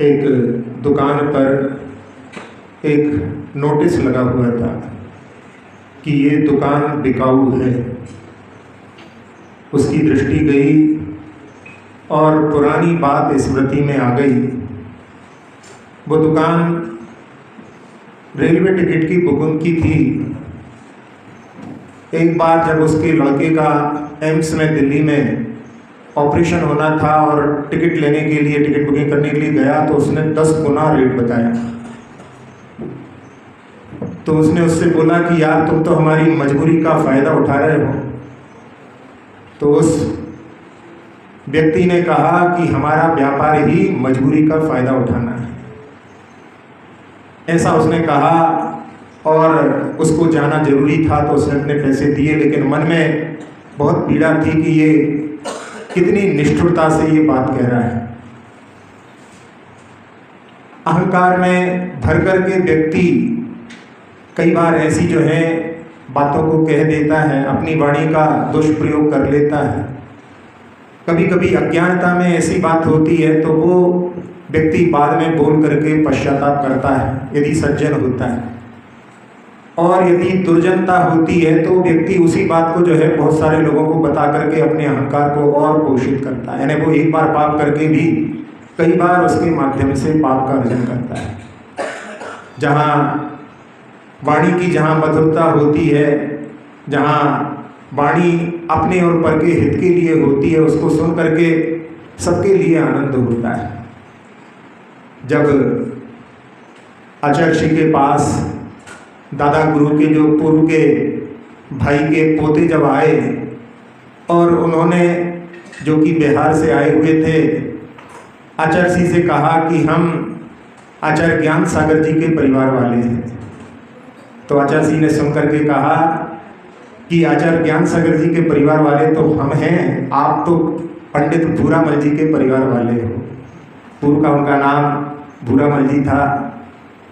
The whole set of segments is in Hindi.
एक दुकान पर एक नोटिस लगा हुआ था कि ये दुकान बिकाऊ है। उसकी दृष्टि गई और पुरानी बात स्मृति में आ गई। वो दुकान रेलवे टिकट की बुकिंग की थी। एक बार जब उसके लड़के का एम्स में दिल्ली में ऑपरेशन होना था और टिकट लेने के लिए, टिकट बुकिंग करने के लिए गया तो उसने 10 गुना रेट बताया। तो उसने उससे बोला कि यार तुम तो हमारी मजबूरी का फ़ायदा उठा रहे हो। तो उस व्यक्ति ने कहा कि हमारा व्यापार ही मजबूरी का फ़ायदा उठाना है, ऐसा उसने कहा। और उसको जाना जरूरी था तो उसने अपने पैसे दिए, लेकिन मन में बहुत पीड़ा थी कि ये कितनी निष्ठुरता से ये बात कह रहा है। अहंकार में भर कर के व्यक्ति कई बार ऐसी जो है बातों को कह देता है, अपनी वाणी का दुष्प्रयोग कर लेता है। कभी कभी अज्ञानता में ऐसी बात होती है तो वो व्यक्ति बाद में बोल करके पश्चाताप करता है, यदि सज्जन होता है। और यदि दुर्जनता होती है तो व्यक्ति उसी बात को जो है बहुत सारे लोगों को बता करके अपने अहंकार को और पोषित करता है। यानी वो एक बार पाप करके भी कई बार उसके माध्यम से पाप का अर्जन करता है। जहाँ वाणी की जहाँ मधुरता होती है, जहाँ वाणी अपने और पर के हित के लिए होती है, उसको सुन करके सबके लिए आनंद होता है। जब आचार्य श्री के पास दादा गुरु के जो पूर्व के भाई के पोते जब आए और उन्होंने, जो कि बिहार से आए हुए थे, आचार्य जी से कहा कि हम आचार्य ज्ञान सागर जी के परिवार वाले हैं। तो आचार्य जी ने सुन करके कहा कि आचार्य ज्ञान सागर जी के परिवार वाले तो हम हैं, आप तो पंडित भूरामल जी के परिवार वाले हो। पूर्व का उनका नाम भूरामल जी था।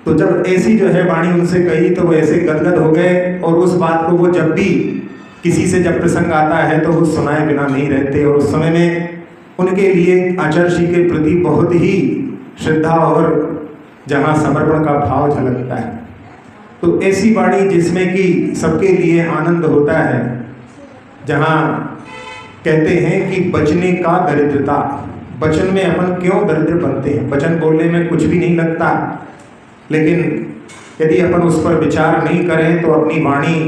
तो जब ऐसी जो है वाणी उनसे कही तो वो ऐसे गदगद हो गए, और उस बात को वो जब भी किसी से जब प्रसंग आता है तो वो सुनाए बिना नहीं रहते। और उस समय में उनके लिए आचार्य जी के प्रति बहुत ही श्रद्धा और जहाँ समर्पण का भाव झलकता है। तो ऐसी वाणी जिसमें कि सबके लिए आनंद होता है, जहाँ कहते हैं कि बचने का दरिद्रता, वचन में अपन क्यों दरिद्र बनते हैं। वचन बोलने में कुछ भी नहीं लगता, लेकिन यदि अपन उस पर विचार नहीं करें तो अपनी वाणी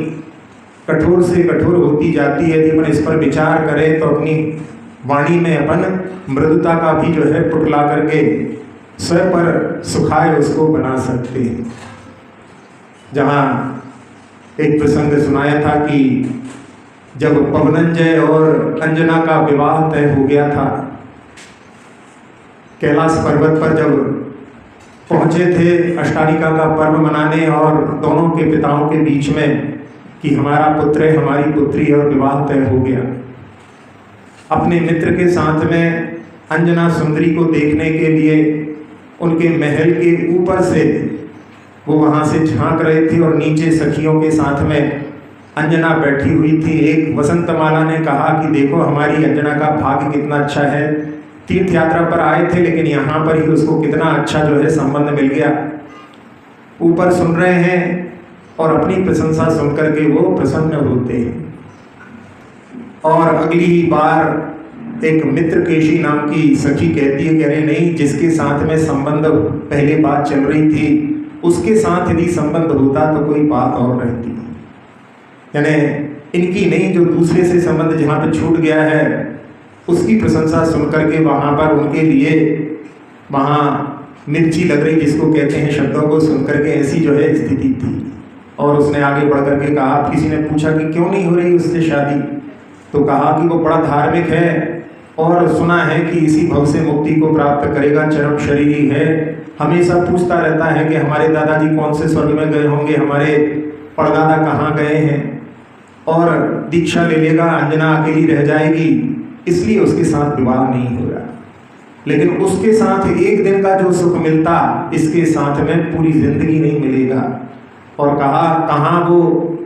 कठोर से कठोर होती जाती है। यदि अपन इस पर विचार करें तो अपनी वाणी में अपन मृदुता का भी जो है पुटला करके स्वयं पर सुखाए उसको बना सकते हैं। जहाँ एक प्रसंग सुनाया था कि जब पवनंजय और अंजना का विवाह तय हो गया था, कैलाश पर्वत पर जब पहुँचे थे अष्टालिका का पर्व मनाने, और दोनों के पिताओं के बीच में कि हमारा पुत्र है, हमारी पुत्री, और विवाह तय हो गया। अपने मित्र के साथ में अंजना सुंदरी को देखने के लिए उनके महल के ऊपर से वो वहाँ से झांक रहे थे, और नीचे सखियों के साथ में अंजना बैठी हुई थी। एक वसंतमाला ने कहा कि देखो हमारी अंजना का भाग्य कितना अच्छा है, तीर्थ यात्रा पर आए थे लेकिन यहाँ पर ही उसको कितना अच्छा जो है संबंध मिल गया। ऊपर सुन रहे हैं और अपनी प्रशंसा सुन करके वो प्रसन्न होते हैं। और अगली ही बार एक मित्र केशी नाम की सखी कहती है, कह रहे नहीं, जिसके साथ में संबंध पहले बात चल रही थी उसके साथ यदि संबंध होता तो कोई बात और रहती। यानी इनकी नहीं, जो दूसरे से संबंध जहाँ पे छूट गया है उसकी प्रशंसा सुन करके वहाँ पर उनके लिए वहाँ मिर्ची लग रही, जिसको कहते हैं, शब्दों को सुन करके ऐसी जो है स्थिति थी। और उसने आगे बढ़ करके कहा, किसी ने पूछा कि क्यों नहीं हो रही उससे शादी, तो कहा कि वो बड़ा धार्मिक है और सुना है कि इसी भव से मुक्ति को प्राप्त करेगा, चरम शरीरी है, हमेशा पूछता रहता है कि हमारे दादाजी कौन से स्वर्ग में गए होंगे, हमारे परदादा कहाँ गए हैं, और दीक्षा ले लेगा, अंजना अकेली रह जाएगी, इसलिए उसके साथ विवाह नहीं हो रहा। लेकिन उसके साथ एक दिन का जो सुख मिलता, इसके साथ में पूरी जिंदगी नहीं मिलेगा। और कहा कहाँ वो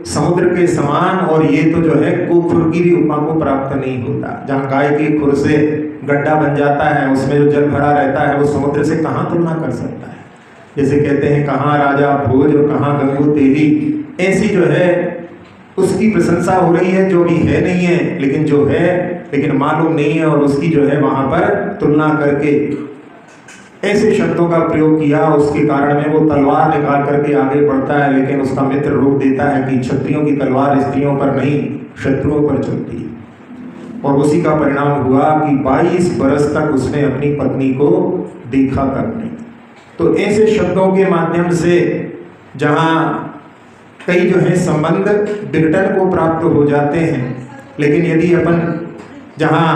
समुद्र के समान, और ये तो जो है को खुर की भी उपमा को प्राप्त नहीं होता। जहाँ गाय के खुर से गड्ढा बन जाता है, उसमें जो जल भरा रहता है वो समुद्र से कहाँ तुलना कर सकता है। जैसे कहते हैं कहाँ राजा भोज और कहाँ गंगू तेली, ऐसी जो है उसकी प्रशंसा हो रही है जो भी है नहीं है, लेकिन जो है लेकिन मालूम नहीं है, और उसकी जो है वहाँ पर तुलना करके ऐसे शब्दों का प्रयोग किया, उसके कारण में वो तलवार निकाल करके आगे बढ़ता है, लेकिन उसका मित्र रोक देता है कि क्षत्रियों की तलवार स्त्रियों पर नहीं शत्रुओं पर चलती है। और उसी का परिणाम हुआ कि 22 बरस तक उसने अपनी पत्नी को देखा तक नहीं। तो ऐसे शब्दों के माध्यम से जहाँ कई जो है संबंध विघटन को प्राप्त हो जाते हैं, लेकिन यदि अपन जहाँ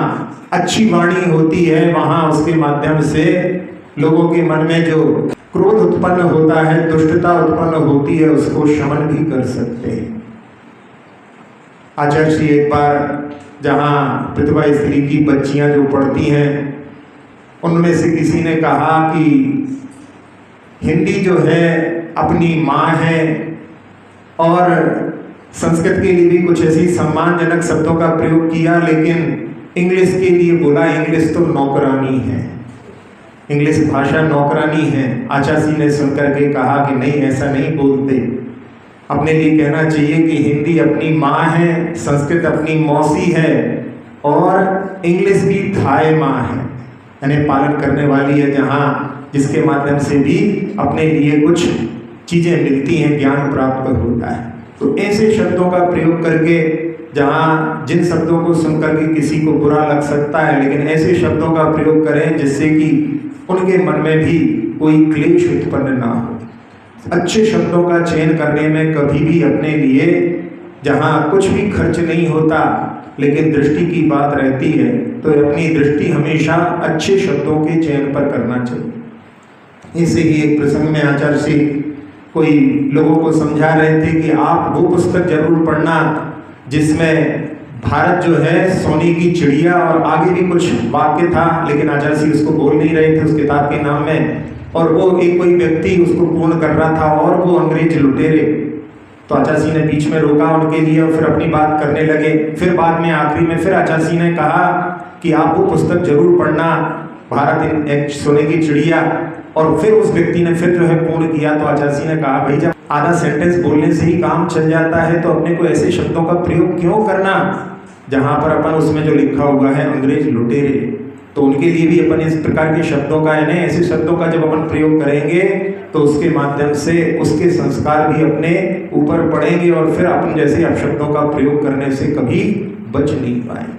अच्छी वाणी होती है वहाँ उसके माध्यम से लोगों के मन में जो क्रोध उत्पन्न होता है, दुष्टता उत्पन्न होती है, उसको शमन भी कर सकते हैं। आचार्य श्री एक बार जहाँ विधवा स्त्री की बच्चियां जो पढ़ती हैं, उनमें से किसी ने कहा कि हिंदी जो है अपनी माँ है, और संस्कृत के लिए भी कुछ ऐसी सम्मानजनक शब्दों का प्रयोग किया, लेकिन इंग्लिश के लिए बोला इंग्लिश तो नौकरानी है, इंग्लिश भाषा नौकरानी है। आचार्य ने सुनकर के कहा कि नहीं, ऐसा नहीं बोलते, अपने लिए कहना चाहिए कि हिंदी अपनी माँ है, संस्कृत अपनी मौसी है, और इंग्लिश भी थाई माँ है, यानी पालन करने वाली है, जहाँ जिसके माध्यम से भी अपने लिए कुछ चीज़ें मिलती हैं, ज्ञान प्राप्त होता है। तो ऐसे शब्दों का प्रयोग करके जहाँ जिन शब्दों को सुनकर के किसी को बुरा लग सकता है, लेकिन ऐसे शब्दों का प्रयोग करें जिससे कि उनके मन में भी कोई क्लेश उत्पन्न ना हो। अच्छे शब्दों का चयन करने में कभी भी अपने लिए जहाँ कुछ भी खर्च नहीं होता, लेकिन दृष्टि की बात रहती है, तो अपनी दृष्टि हमेशा अच्छे शब्दों के चयन पर करना चाहिए। इसे ही एक प्रसंग में आचार्य श्री कोई लोगों को समझा रहे थे कि आप वो पुस्तक जरूर पढ़ना जिसमें भारत जो है सोने की चिड़िया, और आगे भी कुछ वाक्य था, लेकिन आचार्य श्री उसको बोल नहीं रहे थे उस किताब के नाम में, और वो एक कोई व्यक्ति उसको पूर्ण कर रहा था, और वो अंग्रेज लुटेरे। तो आचार्य श्री ने बीच में रोका उनके लिए और फिर अपनी बात करने लगे। फिर बाद में आखिरी में फिर आचार्य श्री ने कहा कि आप वो पुस्तक जरूर पढ़ना, भारत एक सोने की चिड़िया। और फिर उस व्यक्ति ने फिर जो है पूर्ण किया। तो आचार्य श्री ने कहा भाई, जब आधा सेंटेंस बोलने से ही काम चल जाता है तो अपने को ऐसे शब्दों का प्रयोग क्यों करना जहाँ पर अपन उसमें जो लिखा हुआ है अंग्रेज लुटेरे। तो उनके लिए भी अपन इस प्रकार के शब्दों का, यानी ऐसे शब्दों का जब अपन प्रयोग करेंगे तो उसके माध्यम से उसके संस्कार भी अपने ऊपर पड़ेंगे, और फिर अपन जैसे अपशब्दों का प्रयोग करने से कभी बच नहीं पाएंगे।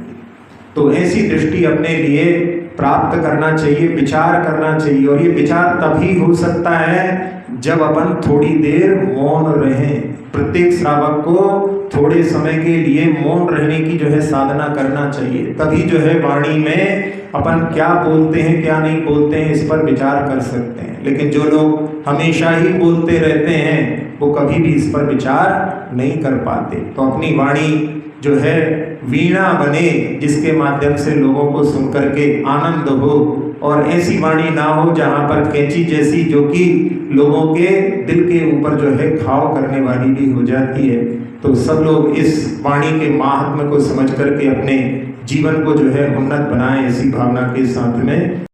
तो ऐसी दृष्टि अपने लिए प्राप्त करना चाहिए, विचार करना चाहिए, और ये विचार तभी हो सकता है जब अपन थोड़ी देर मौन रहें। प्रत्येक श्रावक को थोड़े समय के लिए मौन रहने की जो है साधना करना चाहिए, तभी जो है वाणी में अपन क्या बोलते हैं क्या नहीं बोलते हैं इस पर विचार कर सकते हैं। लेकिन जो लोग हमेशा ही बोलते रहते हैं वो कभी भी इस पर विचार नहीं कर पाते। तो अपनी वाणी जो है वीणा बने, जिसके माध्यम से लोगों को सुनकर के आनंद हो, और ऐसी वाणी ना हो जहाँ पर कैंची जैसी, जो कि लोगों के दिल के ऊपर जो है घाव करने वाली भी हो जाती है। तो सब लोग इस वाणी के महात्म्य को समझ करके अपने जीवन को जो है उन्नत बनाएं, इसी भावना के साथ में